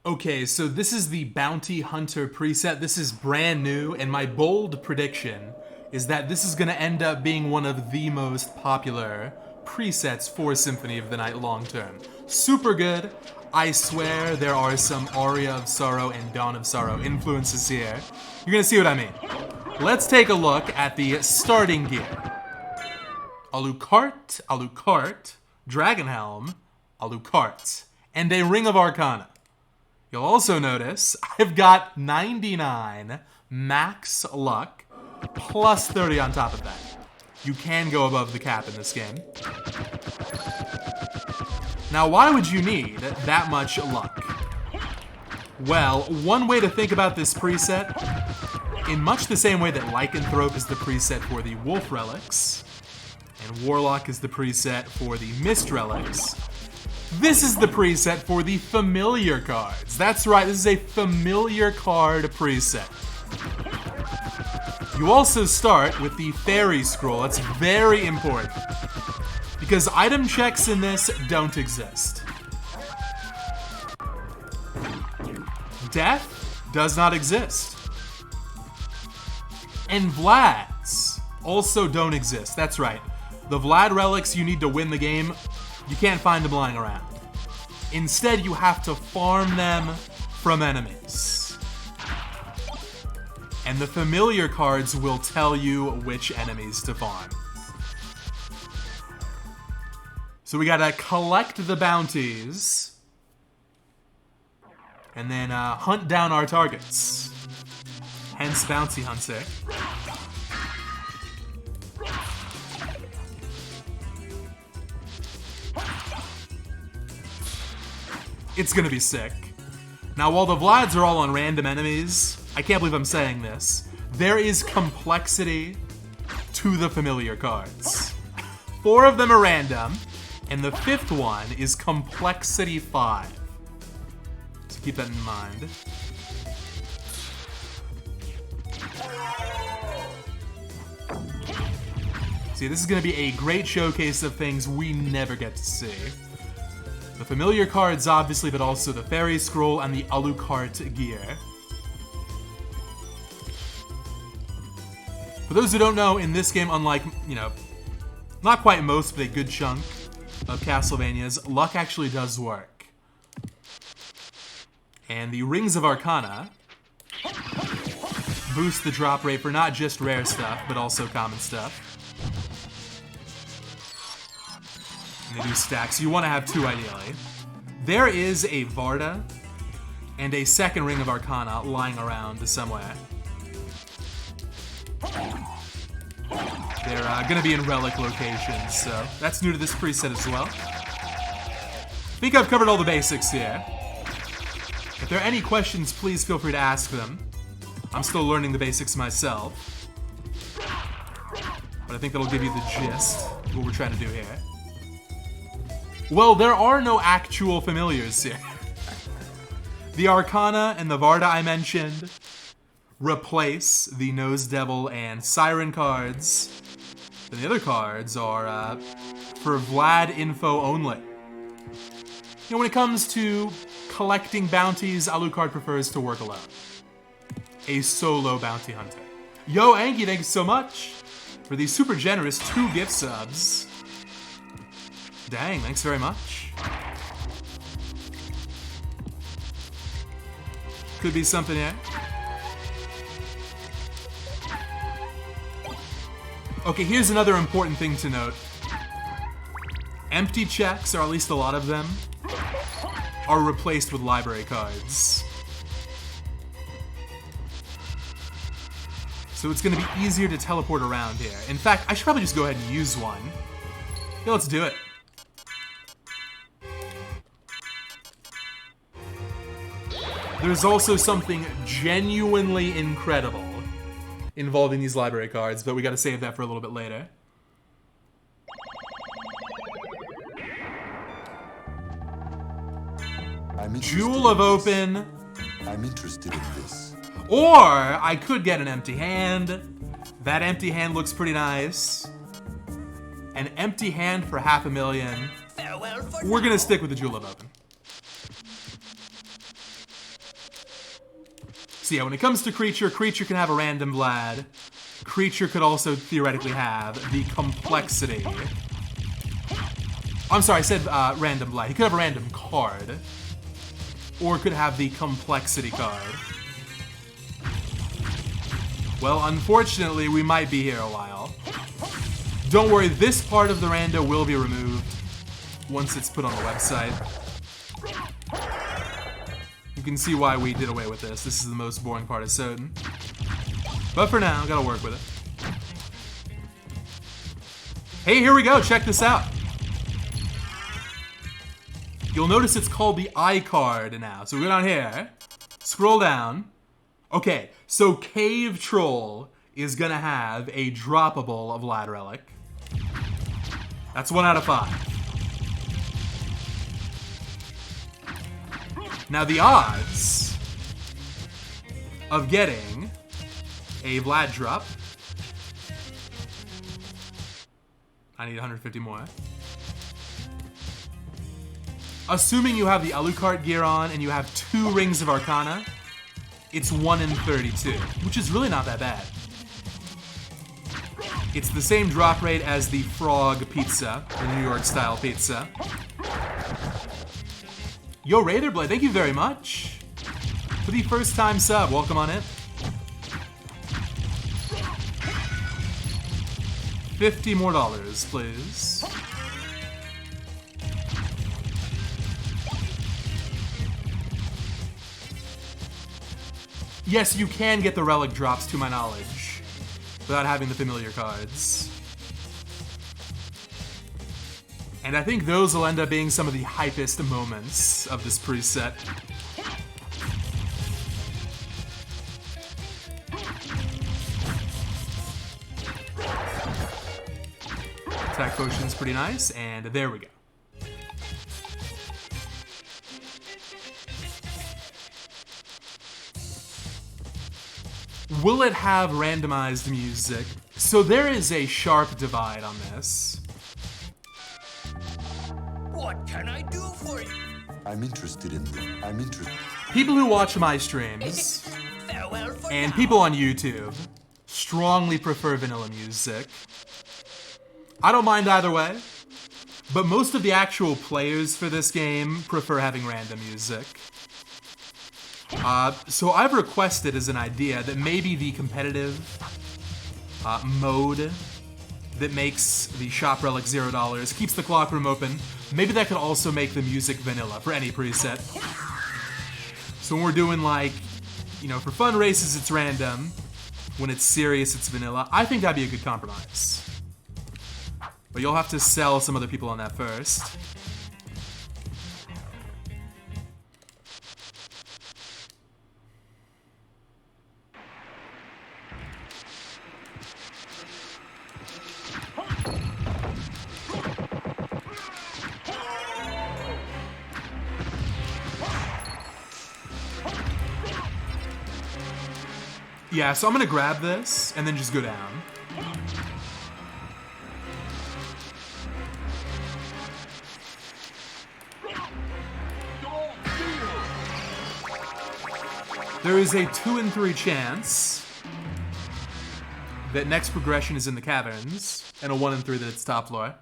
Okay, so this is the Bounty Hunter preset. This is brand new, and my bold prediction is that this is going to end up being one of the most popular presets for Symphony of the Night long term. Super good. I swear there are some Aria of Sorrow and Dawn of Sorrow influences here. You're going to see what I mean. Let's take a look at the starting gear. Alucard, Dragon Helm, Alucard, and a Ring of Arcana. You'll also notice I've got 99 max luck, plus 30 on top of that. You can go above the cap in this game. Now, why would you need that much luck? Well, one way to think about this preset, in much the same way that Lycanthrope is the preset for the Wolf Relics, and Warlock is the preset for the Mist Relics, this is the preset for the familiar cards. That's right, this is a familiar card preset. You also start with the Fairy Scroll. That's very important, because item checks in this don't exist. Death does not exist. And Vlads also don't exist. That's right. The Vlad relics you need to win the game, you can't find them lying around. Instead, you have to farm them from enemies. And the familiar cards will tell you which enemies to farm. So we gotta collect the bounties, and then hunt down our targets. Hence Bounty Hunter. It's gonna be sick. Now, while the Vlads are all on random enemies, I can't believe I'm saying this, there is complexity to the familiar cards. 4 of them are random, and the 5th one is complexity 5. So keep that in mind. See, this is gonna be a great showcase of things we never get to see. The familiar cards, obviously, but also the Fairy Scroll and the Alucard gear. For those who don't know, in this game, unlike, not quite most, but a good chunk of Castlevanias, luck actually does work. And the Rings of Arcana boost the drop rate for not just rare stuff, but also common stuff. And they do stacks. You want to have 2 ideally. There is a Varda and a second Ring of Arcana lying around somewhere. They're going to be in relic locations, so that's new to this preset as well. I think I've covered all the basics here. If there are any questions, please feel free to ask them. I'm still learning the basics myself, but I think that'll give you the gist of what we're trying to do here. Well, there are no actual familiars here. The Arcana and the Varda I mentioned replace the Nose Devil and Siren cards. And the other cards are for Vlad info only. When it comes to collecting bounties, Alucard prefers to work alone. A solo bounty hunter. Yo, Anki, thank you so much for the super generous 2 gift subs. Dang, thanks very much. Could be something here. Okay, here's another important thing to note. Empty checks, or at least a lot of them, are replaced with library cards. So it's gonna be easier to teleport around here. In fact, I should probably just go ahead and use one. Yeah, let's do it. There's also something genuinely incredible involving these library cards, but we gotta save that for a little bit later. Jewel of Open. I'm interested in this. Or I could get an empty hand. That empty hand looks pretty nice. An empty hand for $500,000. We're gonna stick with the Jewel of Open. So yeah, when it comes to creature, creature can have a random Vlad. Creature could also theoretically have the complexity. I'm sorry, I said random Vlad. He could have a random card. Or could have the complexity card. Well, unfortunately, we might be here a while. Don't worry, this part of the rando will be removed once it's put on the website. You can see why we did away with this. This is the most boring part of Soden. But for now, gotta work with it. Hey, here we go. Check this out. You'll notice it's called the I card now. So we go down here, scroll down. Okay, so Cave Troll is gonna have a droppable of Vlad Relic. That's 1 out of 5. Now the odds of getting a Vlad drop, I need 150 more. Assuming you have the Alucard gear on and you have 2 Rings of Arcana, it's 1 in 32, which is really not that bad. It's the same drop rate as the Frog Pizza, the New York style pizza. Yo, Raitherblade, thank you very much for the first time sub. Welcome on in. 50 more dollars, please. Yes, you can get the relic drops, to my knowledge, without having the familiar cards. And I think those will end up being some of the hypest moments of this preset. Attack potion's pretty nice, and there we go. Will it have randomized music? So there is a sharp divide on this. What can I do for you? I'm interested in this. People who watch my streams Farewell for and now. people on YouTube strongly prefer vanilla music. I don't mind either way, but most of the actual players for this game prefer having random music. So I've requested as an idea that maybe the competitive mode that makes the shop relic $0, keeps the clock room open, maybe that could also make the music vanilla for any preset. So when we're doing like, you know, for fun races it's random, when it's serious it's vanilla. I think that'd be a good compromise. But you'll have to sell some other people on that first. Yeah, so I'm gonna grab this and then just go down. There is a 2 in 3 chance that next progression is in the caverns, and a 1 in 3 that it's top floor.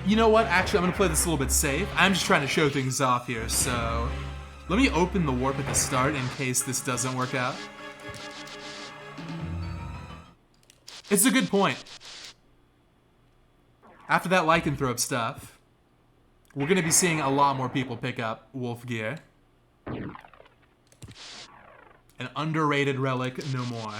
You know what? Actually, I'm gonna play this a little bit safe. I'm just trying to show things off here, so let me open the warp at the start in case this doesn't work out. It's a good point. After that lycanthrope stuff, we're gonna be seeing a lot more people pick up wolf gear. An underrated relic, no more.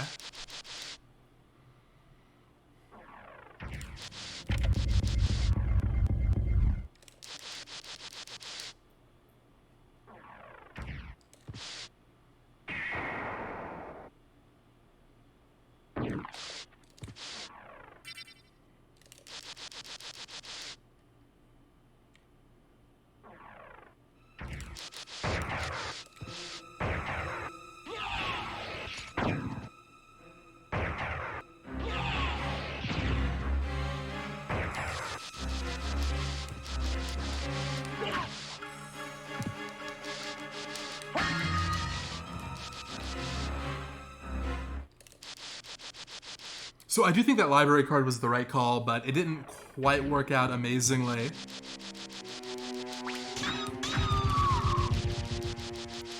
So I do think that library card was the right call, but it didn't quite work out amazingly.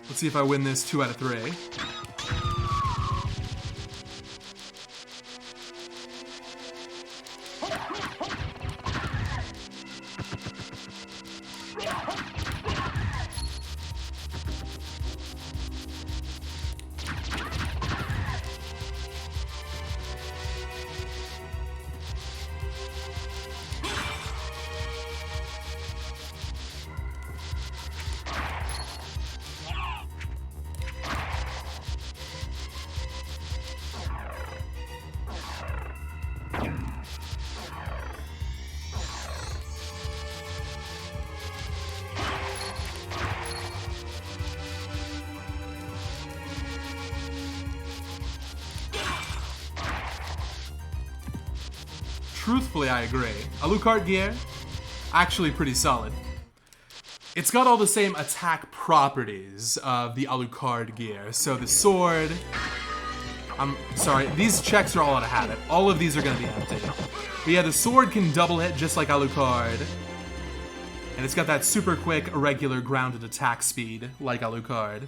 Let's see if I win this 2 out of 3. Truthfully, I agree. Alucard gear, actually pretty solid. It's got all the same attack properties of the Alucard gear. So the sword... I'm sorry, these checks are all out of habit. All of these are going to be empty. But yeah, the sword can double hit just like Alucard. And it's got that super quick, irregular, grounded attack speed like Alucard.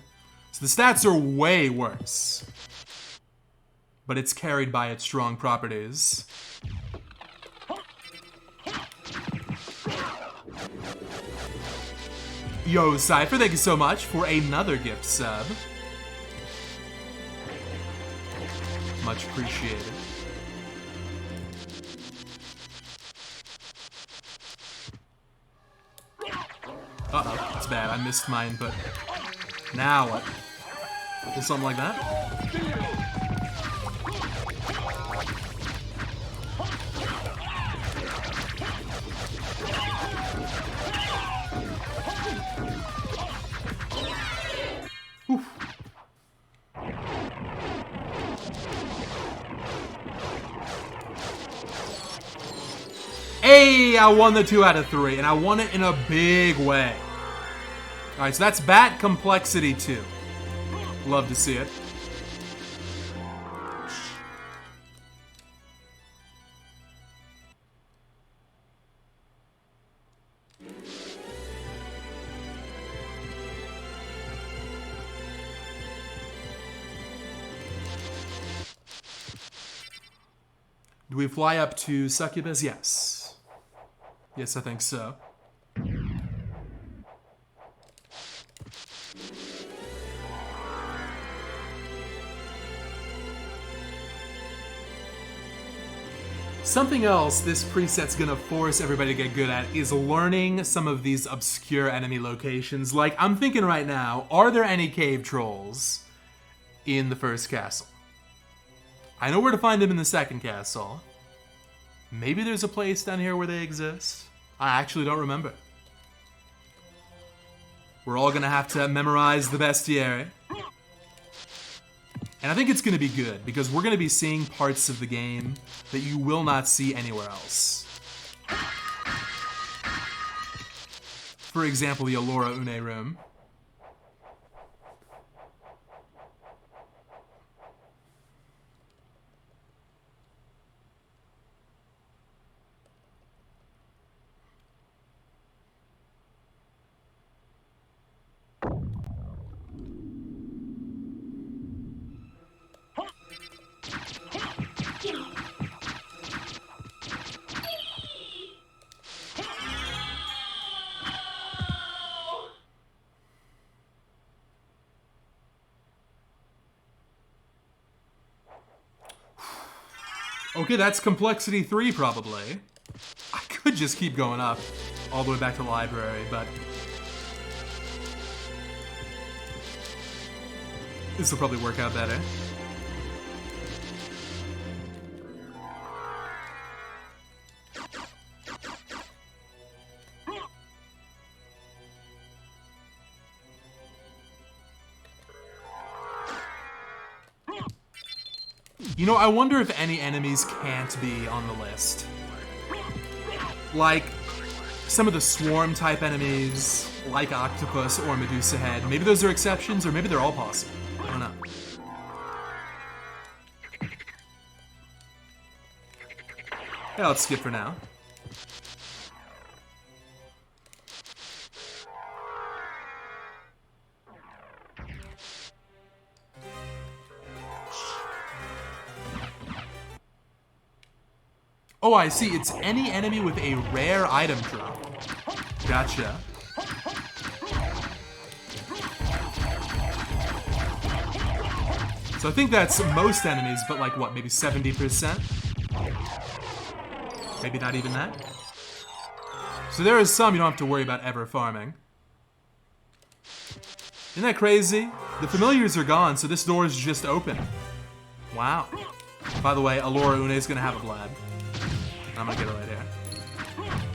So the stats are way worse. But it's carried by its strong properties. Yo, Cypher, thank you so much for another gift sub. Much appreciated. Uh-oh, that's bad. I missed my input. Now what? Or something like that? Hey, I won the 2 out of 3, and I won it in a big way. Alright, so that's Bat Complexity 2. Love to see it. Do we fly up to Succubus? Yes. Yes, I think so. Something else this preset's gonna force everybody to get good at is learning some of these obscure enemy locations. Like, I'm thinking right now, are there any cave trolls in the first castle? I know where to find them in the second castle. Maybe there's a place down here where they exist. I actually don't remember. We're all gonna have to memorize the bestiary. And I think it's gonna be good, because we're gonna be seeing parts of the game that you will not see anywhere else. For example, the Allura Une room. Okay, that's complexity 3 probably. I could just keep going up all the way back to the library, but this will probably work out better. You know, I wonder if any enemies can't be on the list. Like, some of the swarm-type enemies, like Octopus or Medusa Head. Maybe those are exceptions, or maybe they're all possible. I don't know. Yeah, let's skip for now. Oh, I see. It's any enemy with a rare item drop. Gotcha. So I think that's most enemies, but like what, maybe 70%? Maybe not even that. So there is some you don't have to worry about ever farming. Isn't that crazy? The familiars are gone, so this door is just open. Wow. By the way, Alora Une is gonna have a Vlad. I'm gonna get it right here.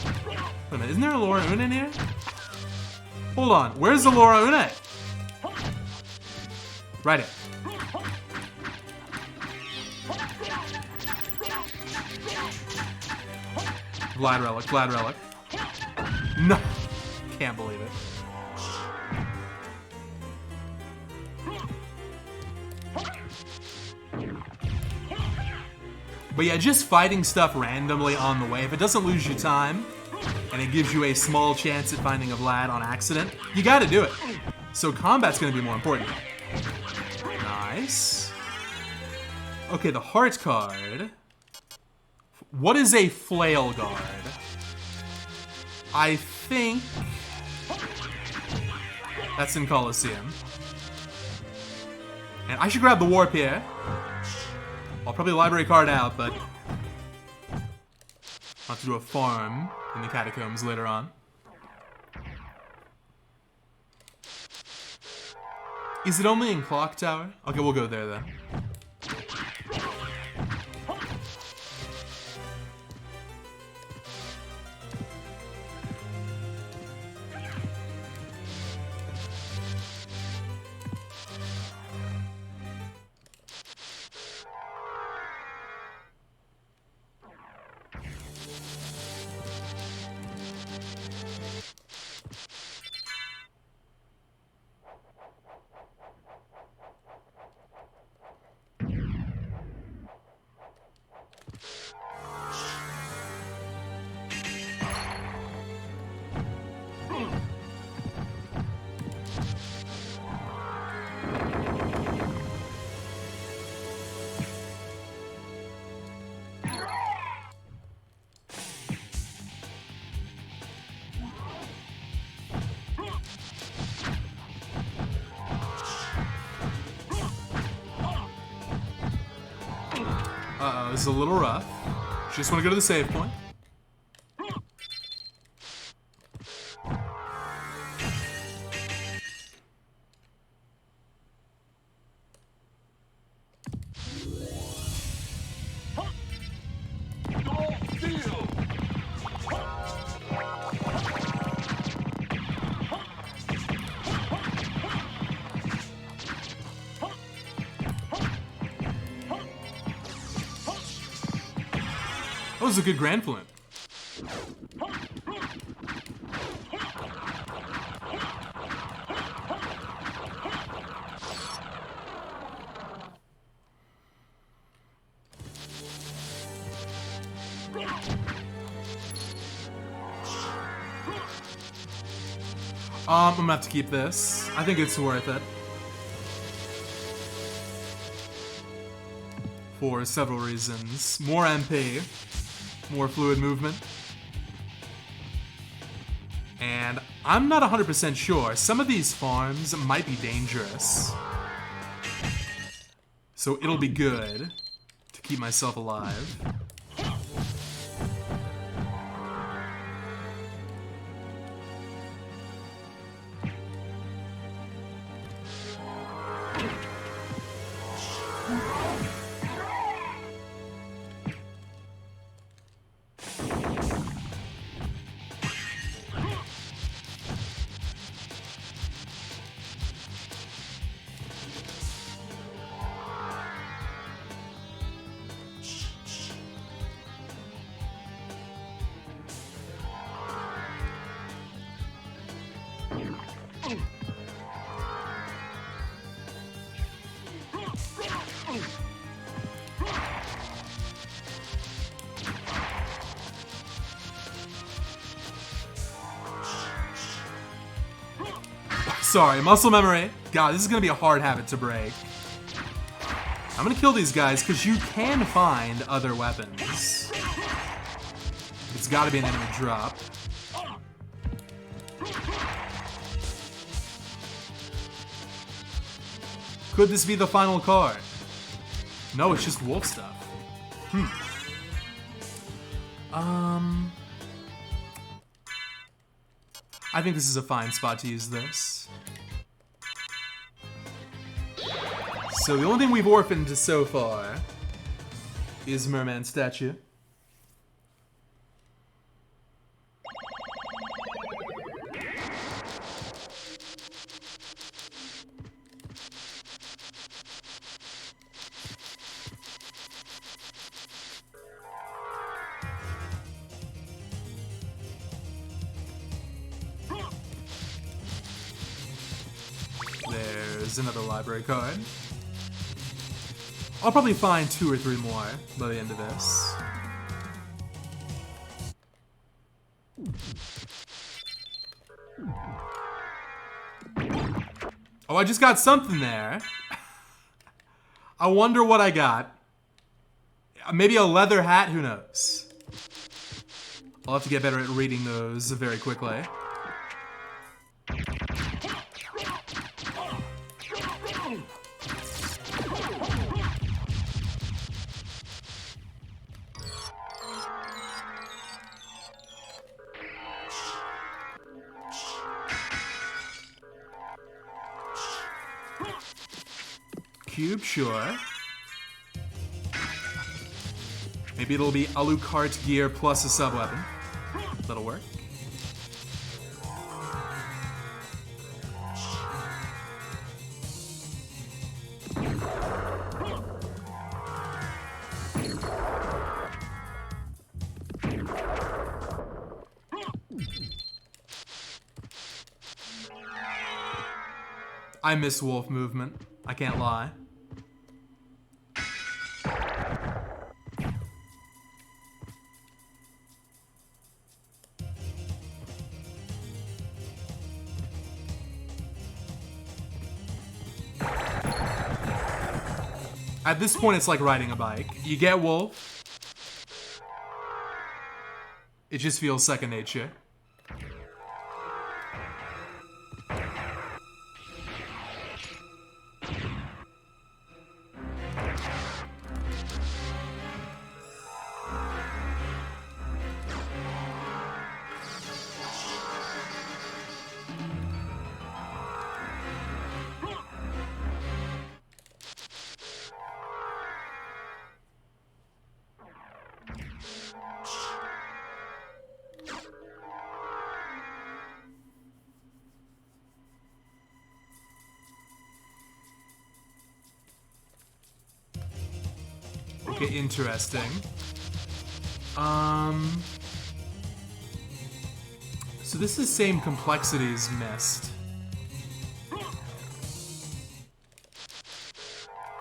Wait a minute, isn't there a Alora Une in here? Hold on, where's the Alora Une? Right here. Vlad relic, Vlad relic. No, can't believe it. But yeah, just fighting stuff randomly on the way, if it doesn't lose you time, and it gives you a small chance at finding a Vlad on accident, you gotta do it. So combat's gonna be more important. Nice. Okay, the heart card. What is a flail guard? I think that's in Colosseum. And I should grab the warp here. I'll probably library card out, but I'll have to do a farm in the catacombs later on. Is it only in Clock Tower? Okay, we'll go there then. Uh-oh, this is a little rough. Just want to go to the save point. That was a good Grand Flint. I'm gonna have to keep this. I think it's worth it. For several reasons. More MP. More fluid movement. And I'm not 100% sure. Some of these farms might be dangerous. So it'll be good to keep myself alive. Sorry, muscle memory. God, this is gonna be a hard habit to break. I'm gonna kill these guys because you can find other weapons. It's gotta be an enemy drop. Could this be the final card? No, it's just wolf stuff. I think this is a fine spot to use this. So the only thing we've orphaned so far is Merman statue. There's another library card. I'll probably find 2 or 3 more by the end of this. Oh, I just got something there. I wonder what I got. Maybe a leather hat? Who knows? I'll have to get better at reading those very quickly. Cube, sure. Maybe it'll be Alucard gear plus a sub-weapon. That'll work. I miss wolf movement. I can't lie. At this point, it's like riding a bike. You get wolf. It just feels second nature. Okay, interesting. So this is same complexity as Mist.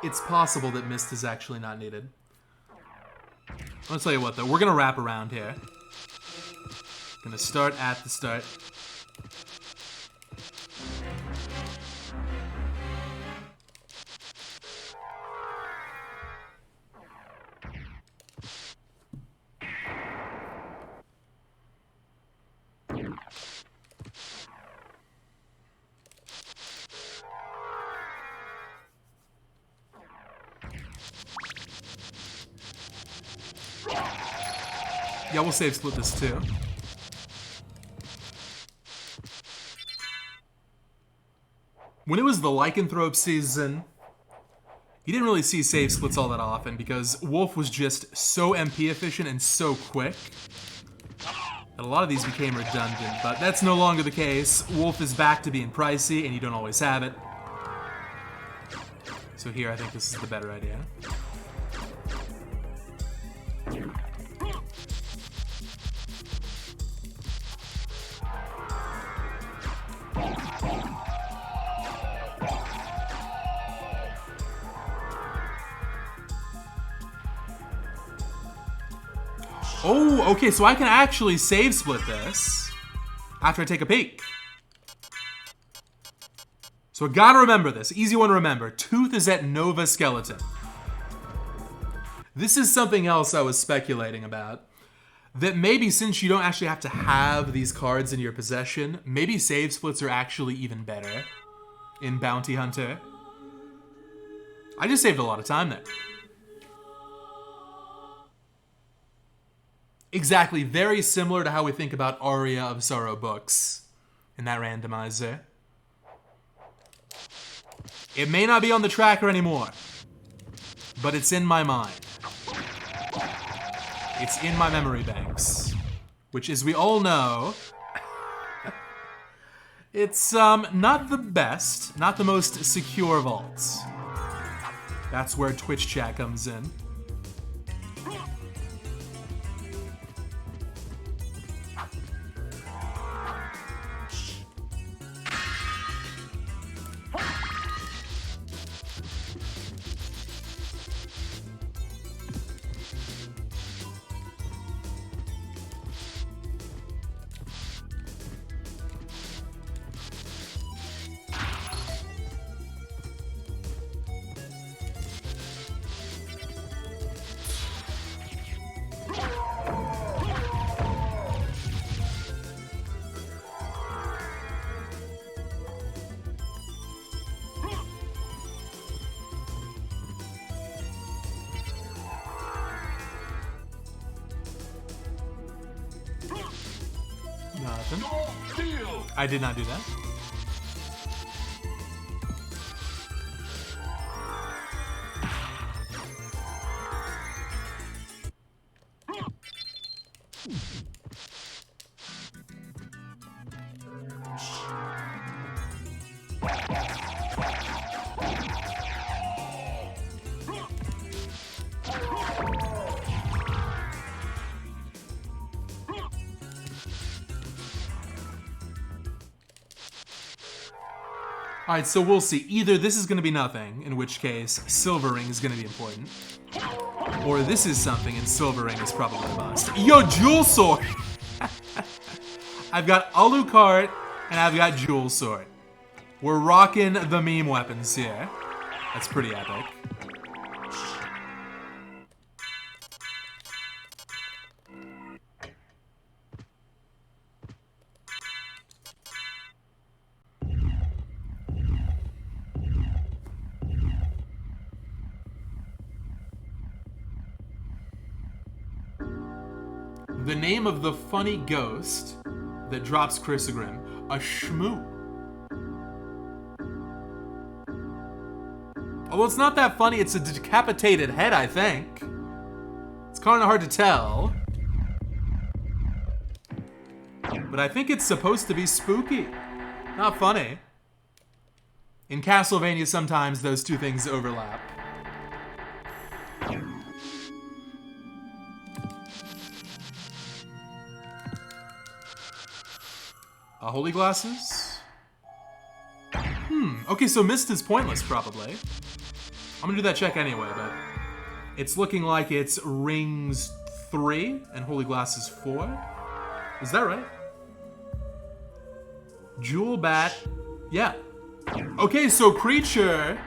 It's possible that Mist is actually not needed. I'll tell you what though, we're gonna wrap around here. Gonna start at the start. Yeah, we'll save split this too. When it was the Lycanthrope season, you didn't really see save splits all that often because Wolf was just so MP efficient and so quick that a lot of these became redundant, but that's no longer the case. Wolf is back to being pricey and you don't always have it. So here I think this is the better idea. Oh, okay, so I can actually save split this after I take a peek. So gotta remember this. Easy one to remember. Tooth is at Nova Skeleton. This is something else I was speculating about. That maybe since you don't actually have to have these cards in your possession, maybe save splits are actually even better in Bounty Hunter. I just saved a lot of time there. Exactly, very similar to how we think about Aria of Sorrow books in that randomizer. It may not be on the tracker anymore, but it's in my mind. It's in my memory banks, which, as we all know, it's not the best, not the most secure vaults. That's where Twitch chat comes in. Nothing. I did not do that. Alright, so we'll see. Either this is going to be nothing, in which case Silver Ring is going to be important, or this is something and Silver Ring is probably a bust. Yo, Jewel Sword! I've got Alucard and I've got Jewel Sword. We're rocking the meme weapons here. That's pretty epic. The name of the funny ghost that drops Chrysogrim, a shmoo. Although it's not that funny, it's a decapitated head, I think. It's kind of hard to tell. But I think it's supposed to be spooky, not funny. In Castlevania, sometimes those two things overlap. Holy Glasses? Okay, so Mist is pointless, probably. I'm gonna do that check anyway, but it's looking like it's Rings 3 and Holy Glasses 4. Is that right? Jewel Bat, yeah. Okay, so Creature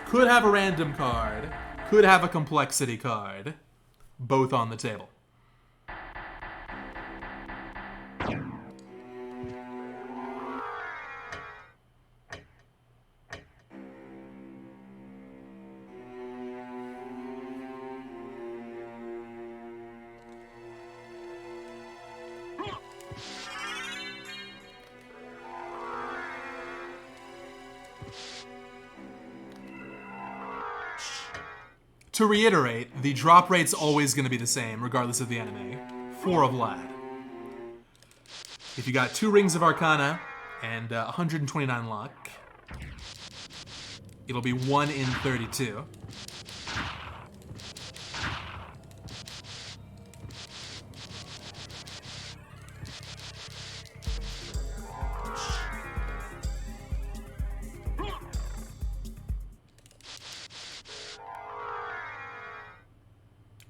could have a random card, could have a complexity card, both on the table. To reiterate, the drop rate's always going to be the same, regardless of the enemy. 4 of Vlad. If you got 2 Rings of Arcana and 129 luck, it'll be 1 in 32.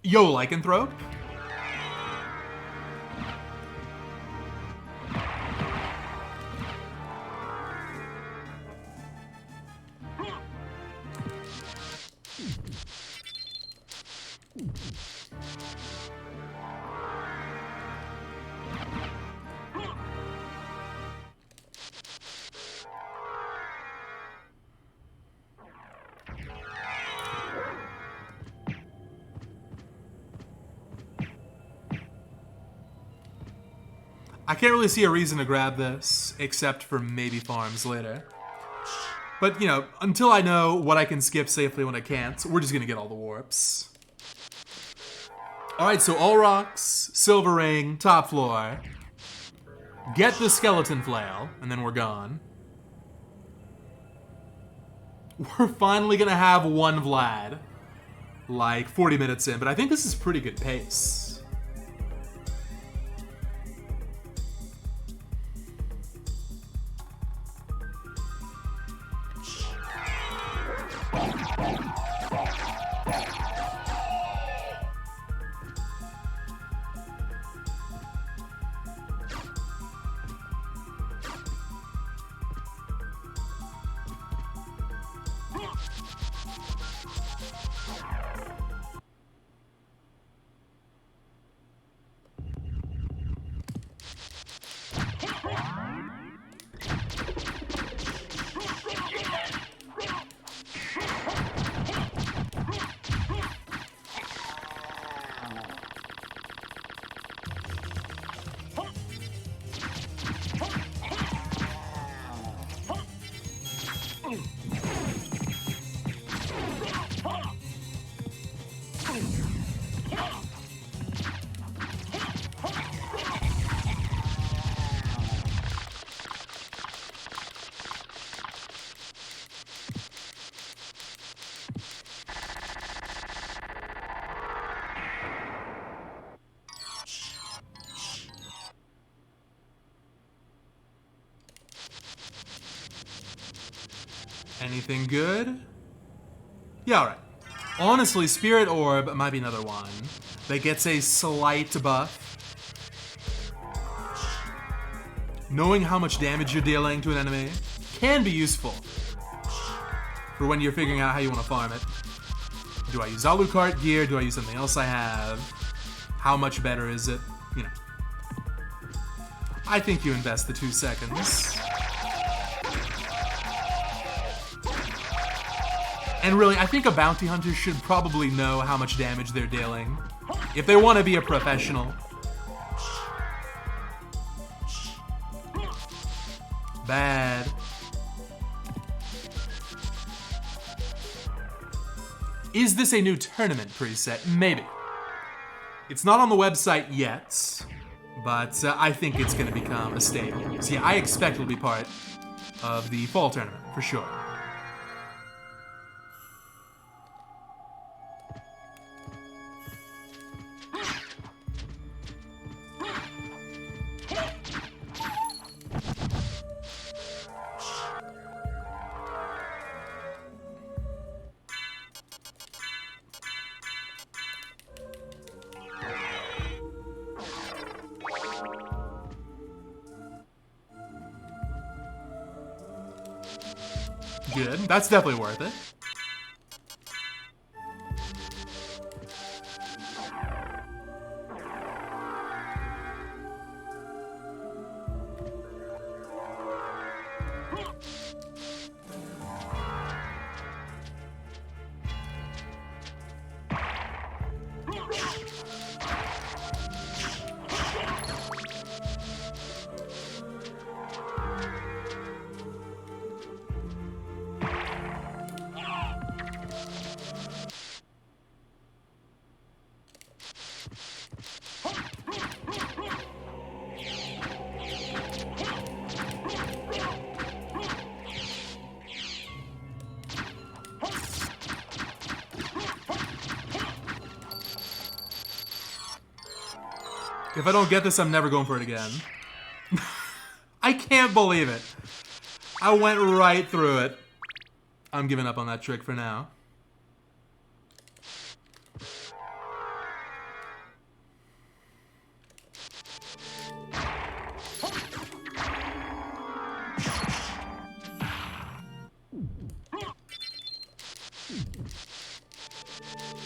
Yo, Lycanthrope. I can't really see a reason to grab this, except for maybe farms later. But, you know, until I know what I can skip safely when I can't, we're just gonna get all the warps. Alright, so all rocks, silver ring, top floor. Get the skeleton flail, and then we're gone. We're finally gonna have one Vlad. Like 40 minutes in, but I think this is pretty good pace. Anything good? Yeah, alright. Honestly, Spirit Orb might be another one that gets a slight buff. Knowing how much damage you're dealing to an enemy can be useful for when you're figuring out how you want to farm it. Do I use Alucard gear? Do I use something else I have? How much better is it? You know. I think you invest the 2 seconds. And really, I think a bounty hunter should probably know how much damage they're dealing if they want to be a professional. Bad. Is this a new tournament preset? Maybe. It's not on the website yet, but I think it's going to become a staple. So yeah, I expect it'll be part of the fall tournament, for sure. Good. That's definitely worth it. If I don't get this, I'm never going for it again. I can't believe it. I went right through it. I'm giving up on that trick for now.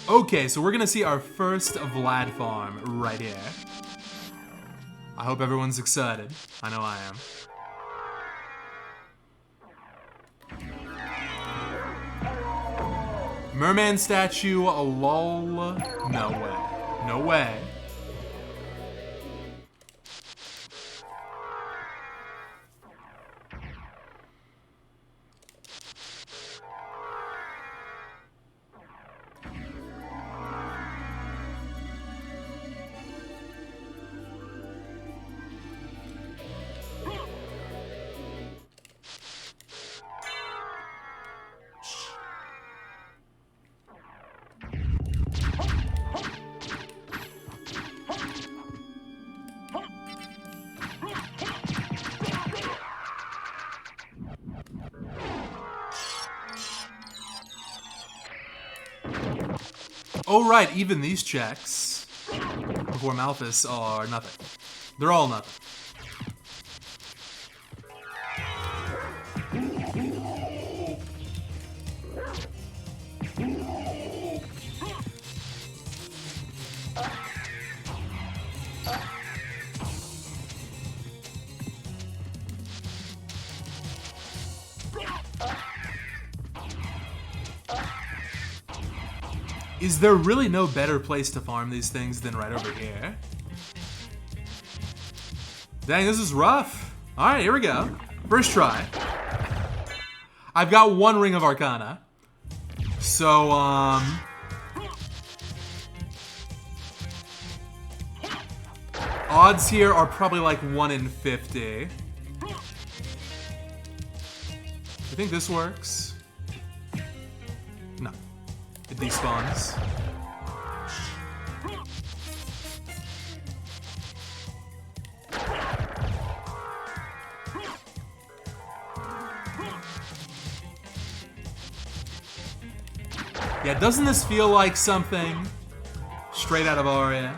Okay, so we're gonna see our first Vlad farm right here. I hope everyone's excited. I know I am. Merman statue, a lol. No way. No way. Oh right, even these checks before Malthus are nothing. They're all nothing. Is there really no better place to farm these things than right over here? Dang, this is rough. Alright, here we go. First try. I've got one Ring of Arcana. So, odds here are probably like 1 in 50. I think this works. No. It despawns. Yeah, doesn't this feel like something straight out of Aria?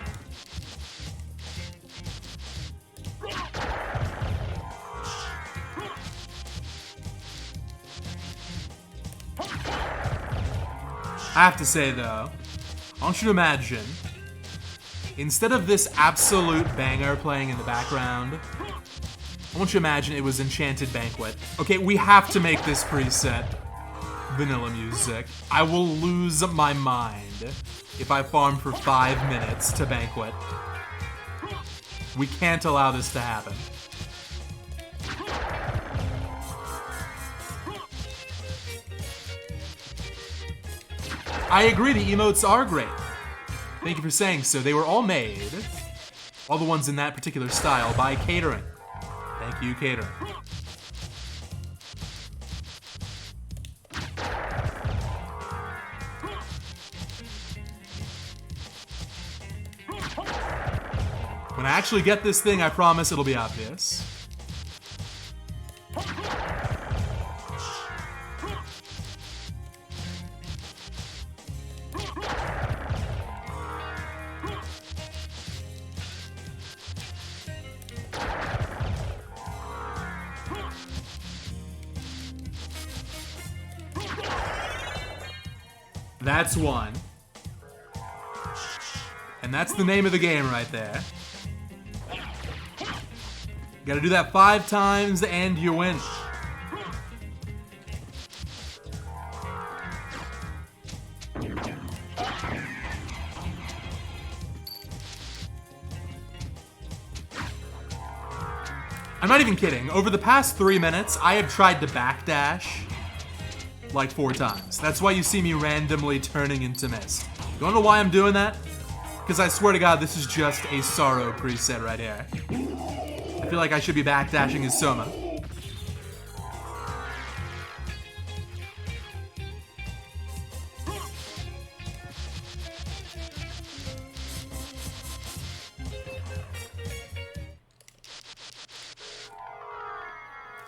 I have to say though, I want you to imagine, instead of this absolute banger playing in the background, I want you to imagine it was Enchanted Banquet. Okay, we have to make this preset vanilla music. I will lose my mind if I farm for 5 minutes to Banquet. We can't allow this to happen. I agree, the emotes are great. Thank you for saying so. They were all made, all the ones in that particular style, by Catering. Thank you, Catering. When I actually get this thing, I promise it'll be obvious. That's one. And that's the name of the game right there. You gotta do that 5 times and you win. I'm not even kidding. Over the past 3 minutes, I have tried to backdash like 4 times. That's why you see me randomly turning into mist. You wanna know why I'm doing that? Because I swear to God, this is just a Sorrow preset right here. I feel like I should be backdashing as Soma.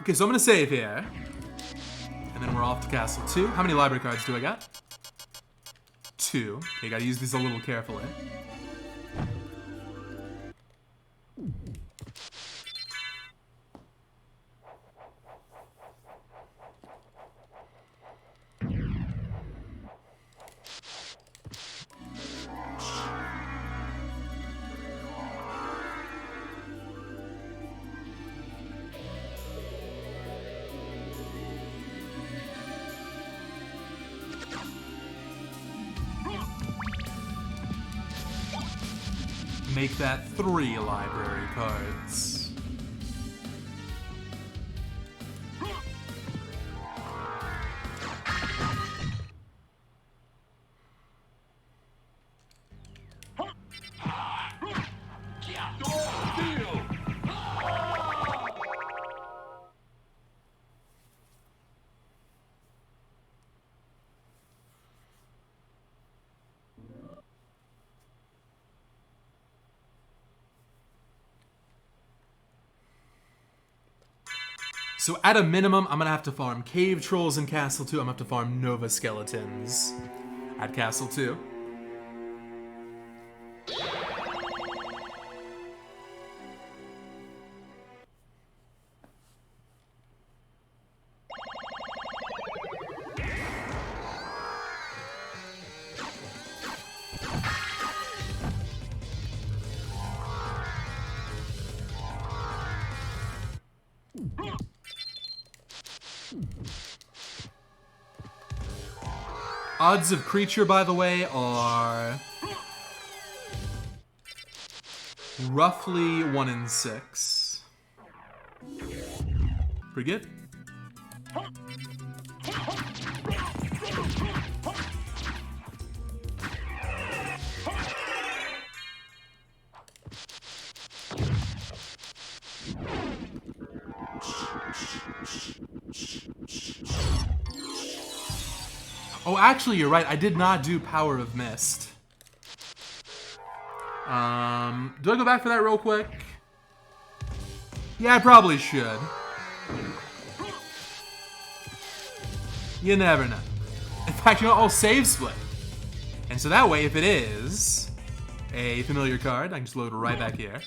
Okay, so I'm gonna save here. And then we're off to Castle 2. How many library cards do I got? 2. Okay, gotta use these a little carefully. Make that 3 library cards. So at a minimum, I'm gonna have to farm Cave Trolls in Castle 2. I'm gonna have to farm Nova Skeletons at Castle 2. Odds of creature, by the way, are roughly 1 in 6. Pretty good. Oh, actually, you're right. I did not do Power of Mist. Do I go back for that real quick? Yeah, I probably should. You never know. In fact, you know, I'll save split. And so that way, if it is a familiar card, I can just load it right back here.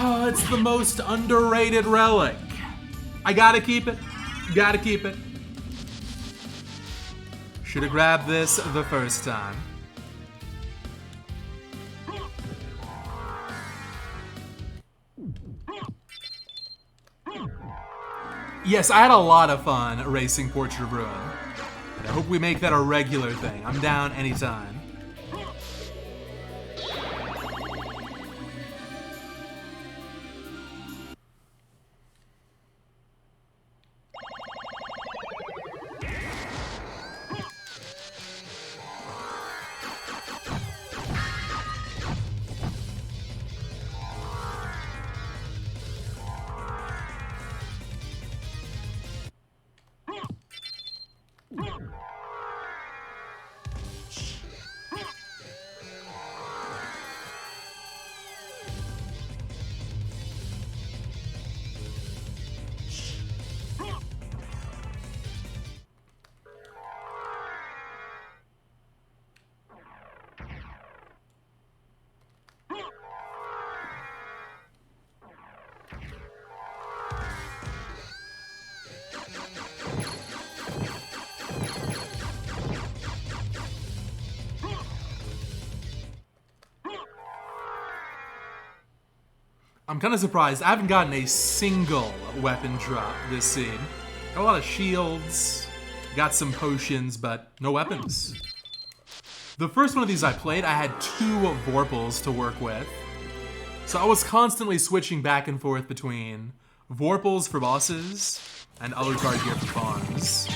Oh, it's the most underrated relic. I gotta keep it. Gotta keep it. Should've grabbed this the first time. Yes, I had a lot of fun racing Portrait of Ruin. I hope we make that a regular thing. I'm down anytime. I'm kind of surprised. I haven't gotten a single weapon drop this scene. Got a lot of shields, got some potions, but no weapons. The first one of these I played, I had 2 Vorpals to work with. So I was constantly switching back and forth between Vorpals for bosses and Alucard gear for farms.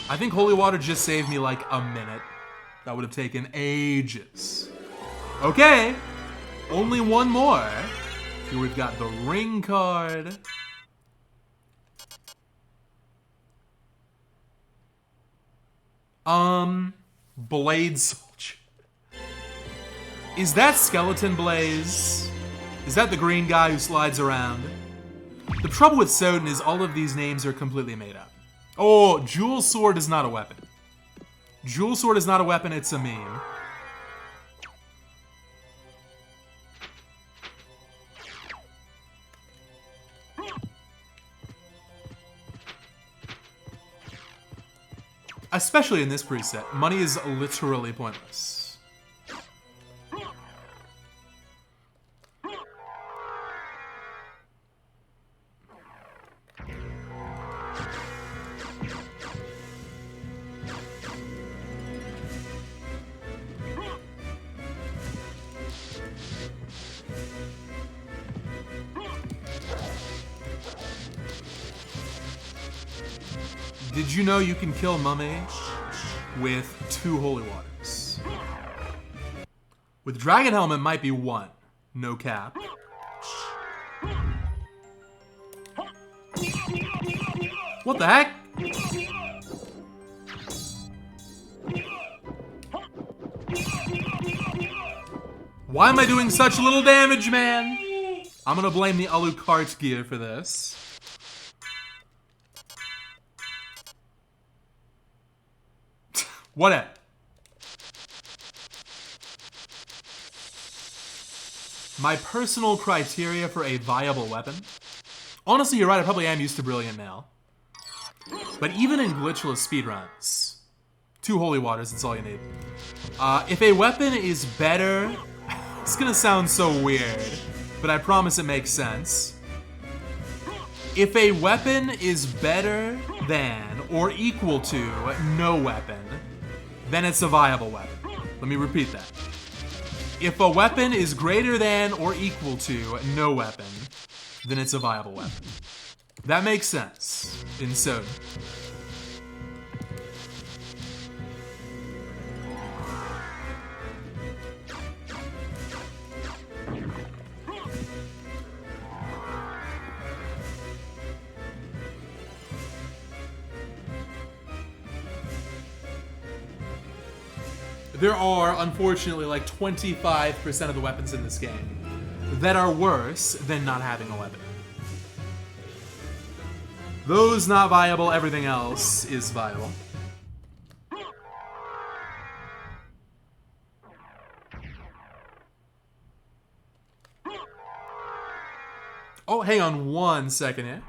I think Holy Water just saved me like a minute. That would have taken ages. Okay, only one more. Here we've got the ring card. Blade Soldier. Is that Skeleton Blaze? Is that the green guy who slides around? The trouble with Soden is all of these names are completely made up. Oh, Jewel Sword is not a weapon. Jewel Sword is not a weapon, it's a meme. Especially in this preset, money is literally pointless. Did you know you can kill Mummy with 2 holy waters? With Dragon Helmet might be 1. No cap. What the heck? Why am I doing such little damage, man? I'm gonna blame the Alucard gear for this. What at? My personal criteria for a viable weapon? Honestly, you're right, I probably am used to Brilliant Nail. But even in glitchless speedruns, 2 holy waters, that's all you need. If a weapon is better, it's gonna sound so weird, but I promise it makes sense. If a weapon is better than or equal to no weapon, then it's a viable weapon. Let me repeat that. If a weapon is greater than or equal to no weapon, then it's a viable weapon. That makes sense in Soden. There are, unfortunately, like 25% of the weapons in this game that are worse than not having a weapon. Those not viable, everything else is viable. Oh, hang on 1 second here.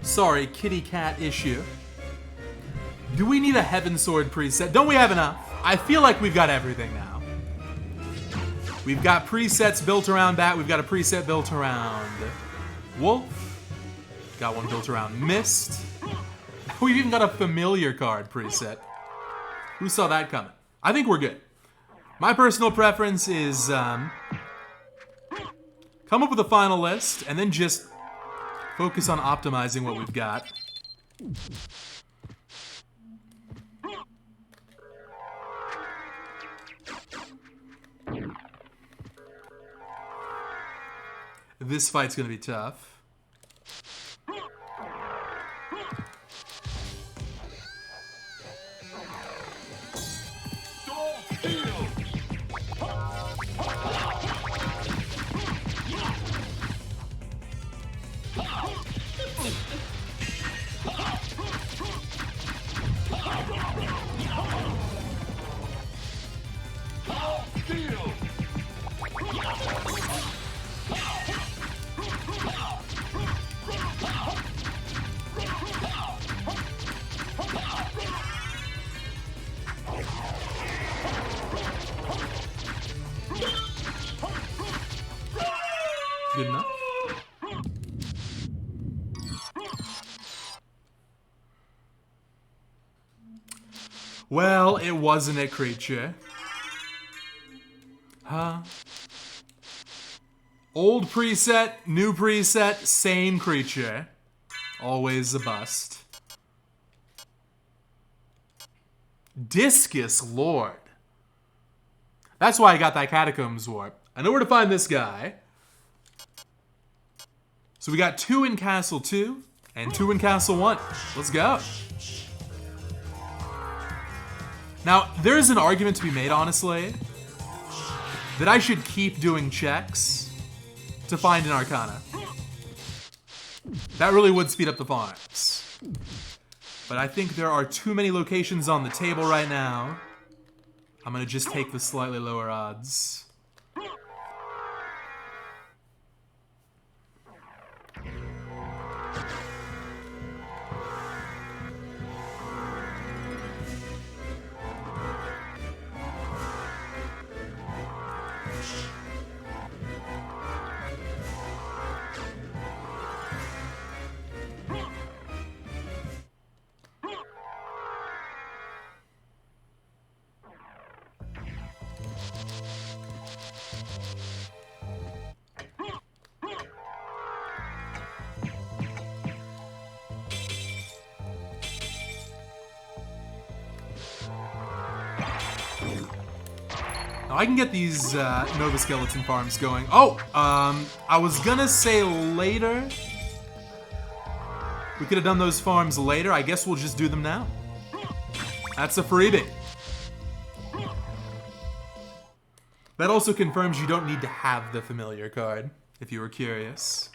Sorry, kitty cat issue. Do we need a Heaven Sword preset? Don't we have enough? I feel like we've got everything now. We've got presets built around that. We've got a preset built around Wolf. Got one built around Mist. We've even got a familiar card preset. Who saw that coming? I think we're good. My personal preference is come up with a final list and then just focus on optimizing what we've got. This fight's gonna be tough. Good enough. Well, it wasn't a creature. Huh? Old preset, new preset, same creature. Always a bust. Discus Lord. That's why I got that Catacombs Warp. I know where to find this guy. So we got 2 in Castle 2 and 2 in Castle 1. Let's go. Now, there's an argument to be made, honestly, that I should keep doing checks to find an Arcana. That really would speed up the farms. But I think there are too many locations on the table right now. I'm gonna just take the slightly lower odds. Now I can get these Nova Skeleton farms going. Oh, I was gonna say later. We could have done those farms later. I guess we'll just do them now. That's a freebie. That also confirms you don't need to have the familiar card, if you were curious.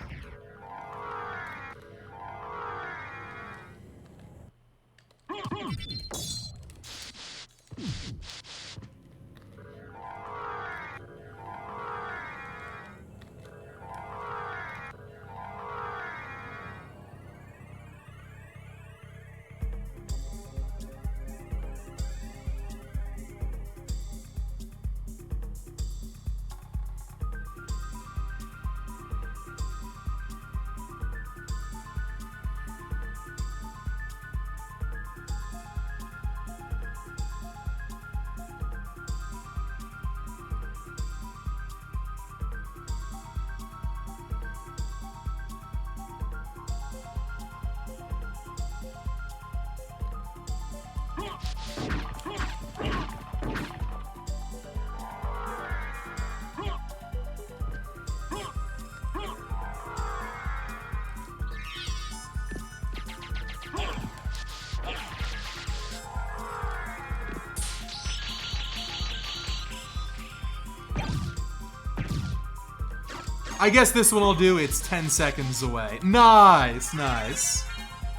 I guess this one will do. It's 10 seconds away. Nice, nice.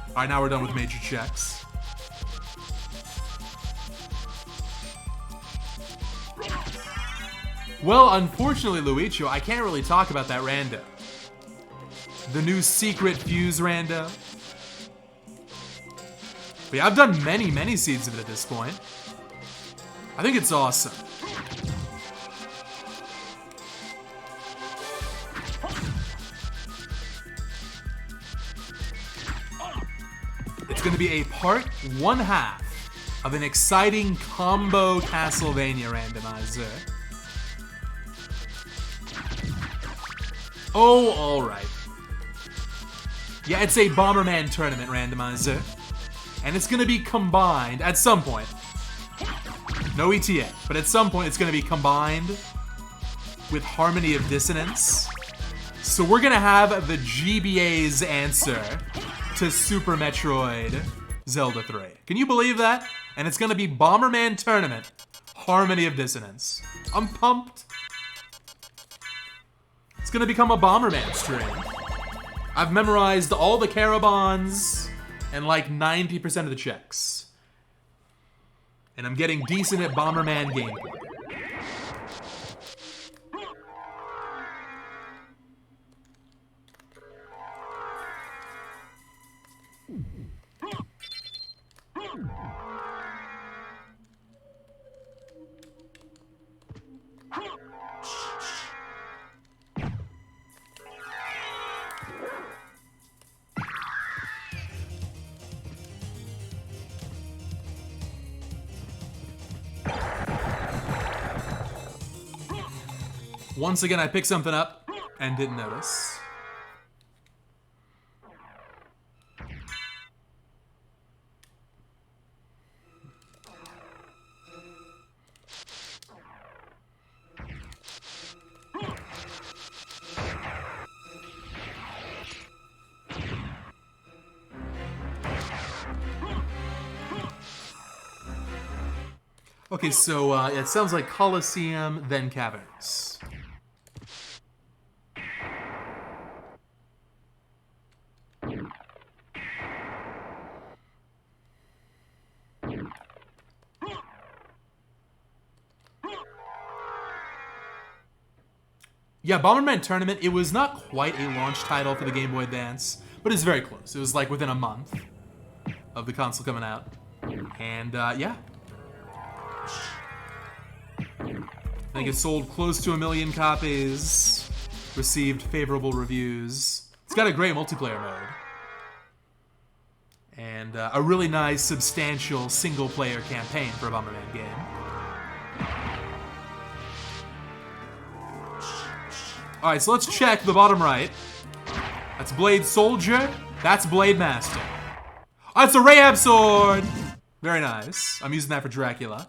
All right, now we're done with major checks. Well, unfortunately, Luigi, I can't really talk about that rando. The new secret fuse rando. But yeah, I've done many seeds of it at this point. I think it's awesome. It's going to be a part 1/2 of an exciting combo Castlevania randomizer. Oh, alright. Yeah, it's a Bomberman tournament randomizer. And it's going to be combined at some point. No ETA, but at some point it's going to be combined with Harmony of Dissonance. So we're going to have the GBA's answer to Super Metroid Zelda 3. Can you believe that? And it's going to be Bomberman Tournament, Harmony of Dissonance. I'm pumped. It's going to become a Bomberman stream. I've memorized all the Carabons and like 90% of the checks. And I'm getting decent at Bomberman gameplay. Once again, I picked something up and didn't notice. Okay, so it sounds like Colosseum, then Caverns. Yeah, Bomberman Tournament, it was not quite a launch title for the Game Boy Advance, but it's very close. It was like within a month of the console coming out. And yeah. I think it sold close to 1 million copies, received favorable reviews. It's got a great multiplayer mode. And a really nice, substantial single-player campaign for a Bomberman game. Alright, so let's check the bottom right. That's Blade Soldier. That's Blade Master. Oh, it's a Rahab sword! Very nice. I'm using that for Dracula.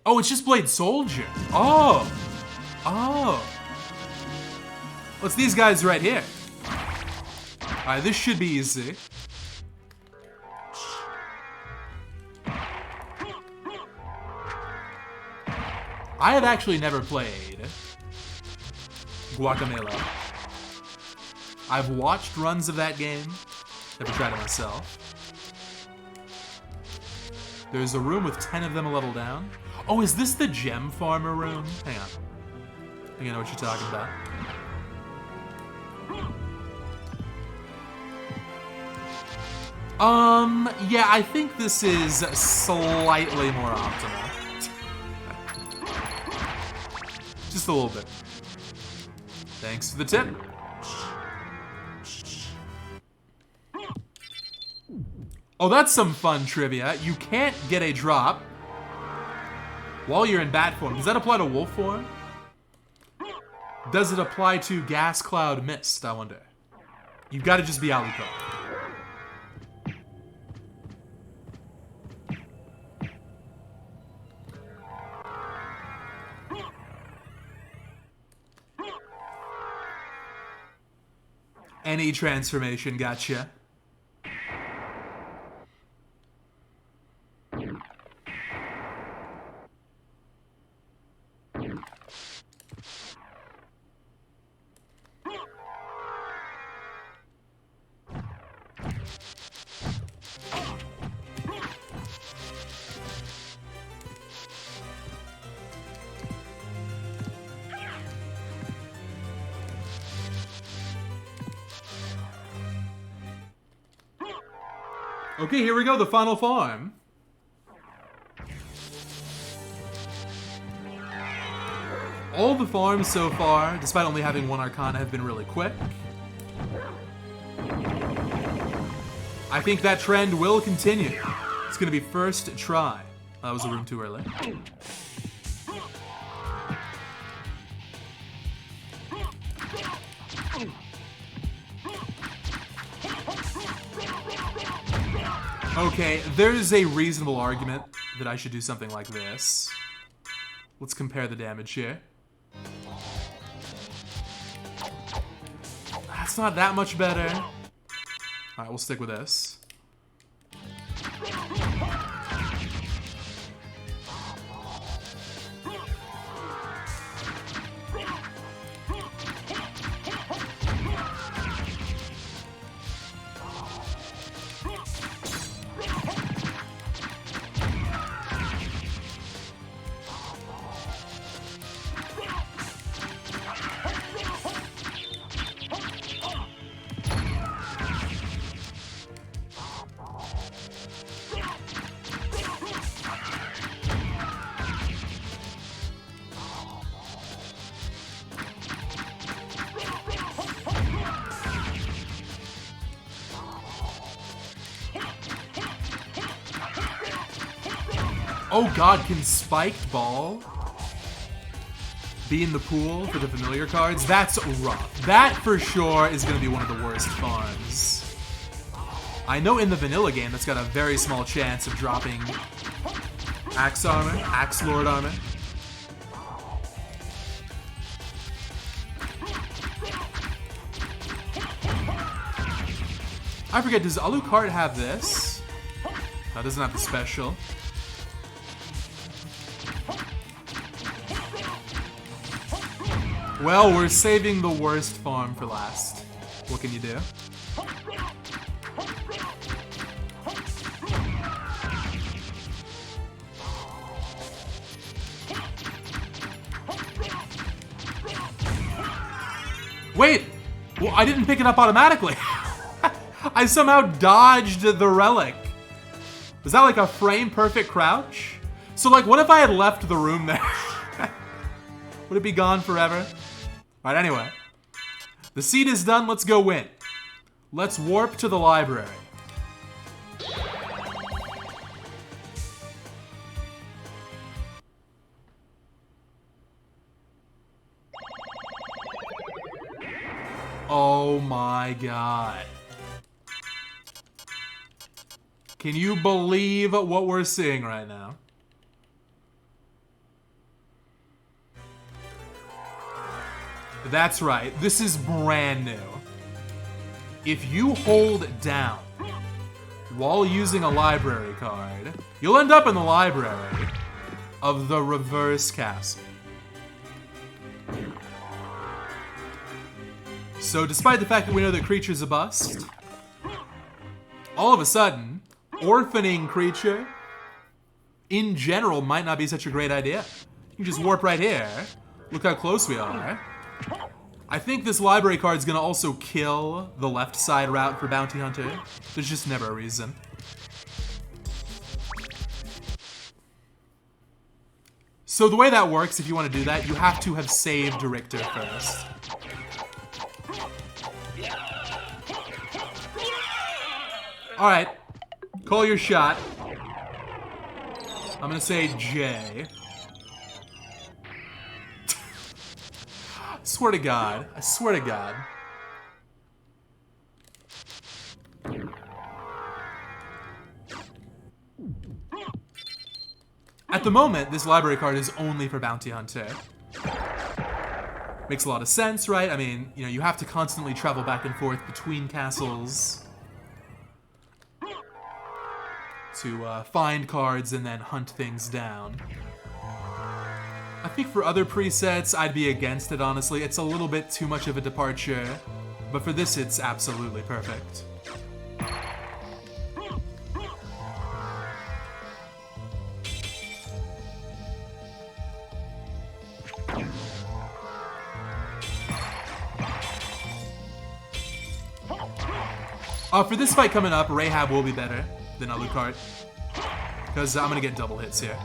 Oh, it's just Blade Soldier. Oh. Oh. Well, it's these guys right here. Alright, this should be easy. I have actually never played Guacamelee. I've watched runs of that game, never tried it myself. There's a room with 10 of them a level down. Oh, is this the gem farmer room? Hang on. I think I know what you're talking about. Yeah, I think this is slightly more optimal. Just a little bit. Thanks for the tip. Oh, that's some fun trivia. You can't get a drop while you're in bat form. Does that apply to wolf form? Does it apply to gas cloud mist, I wonder? You've got to just be Alucard. Any transformation, gotcha. Okay, here we go, the final farm. All the farms so far, despite only having one Arcana, have been really quick. I think that trend will continue. It's gonna be first try. That was a room too early. Okay, there's a reasonable argument that I should do something like this. Let's compare the damage here. That's not that much better. Alright, we'll stick with this. Oh god, can Spiked Ball be in the pool for the familiar cards? That's rough. That for sure is going to be one of the worst farms. I know in the vanilla game that's got a very small chance of dropping Axe Armor, Axe Lord Armor. I forget, does Alucard have this? That doesn't have the special. Well, we're saving the worst farm for last. What can you do? Wait! Well, I didn't pick it up automatically. I somehow dodged the relic. Was that like a frame-perfect crouch? So, like, what if I had left the room there? Would it be gone forever? Alright, anyway. The seed is done, let's go win. Let's warp to the library. Oh my god. Can you believe what we're seeing right now? That's right, this is brand new. If you hold down while using a library card, you'll end up in the library of the reverse castle. So despite the fact that we know that creature's a bust, all of a sudden, orphaning creature in general might not be such a great idea. You can just warp right here. Look how close we are. I think this library card's gonna also kill the left side route for Bounty Hunter. There's just never a reason. So the way that works, if you want to do that, you have to have saved Richter first. Alright, call your shot. I'm gonna say J. I swear to God. I swear to God. At the moment, this library card is only for Bounty Hunter. Makes a lot of sense, right? I mean, you know, you have to constantly travel back and forth between castles to find cards and then hunt things down. I think for other presets, I'd be against it, honestly. It's a little bit too much of a departure, but for this, it's absolutely perfect. For this fight coming up, Rahab will be better than Alucard, because I'm gonna get double hits here.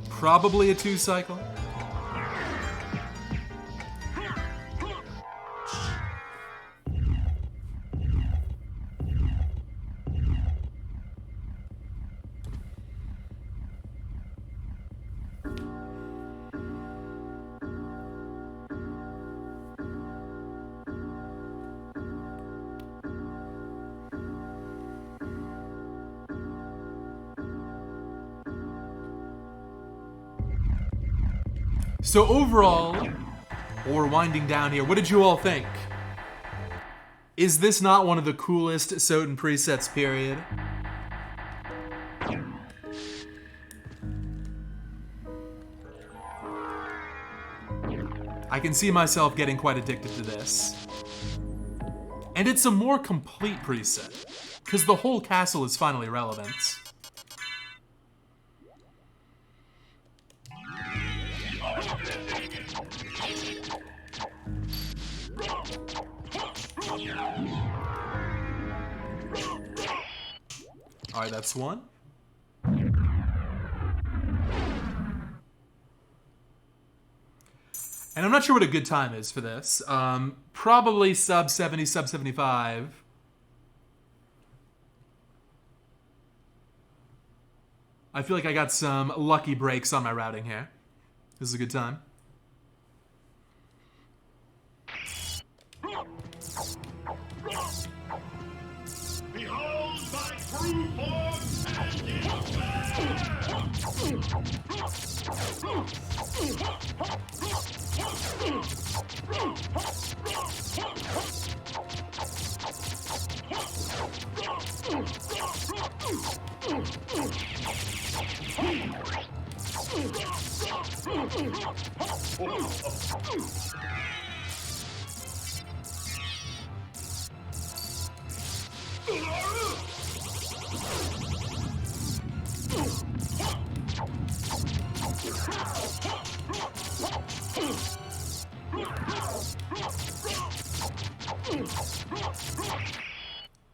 Probably a 2-cycle. So overall, or winding down here, what did you all think? Is this not one of the coolest Soten presets, period? I can see myself getting quite addicted to this. And it's a more complete preset, because the whole castle is finally relevant. Alright, that's one. And I'm not sure what a good time is for this. Probably sub 70, sub 75. I feel like I got some lucky breaks on my routing here. This is a good time.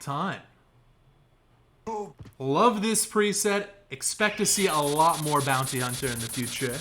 Time. Love this preset. Expect to see a lot more Bounty Hunter in the future.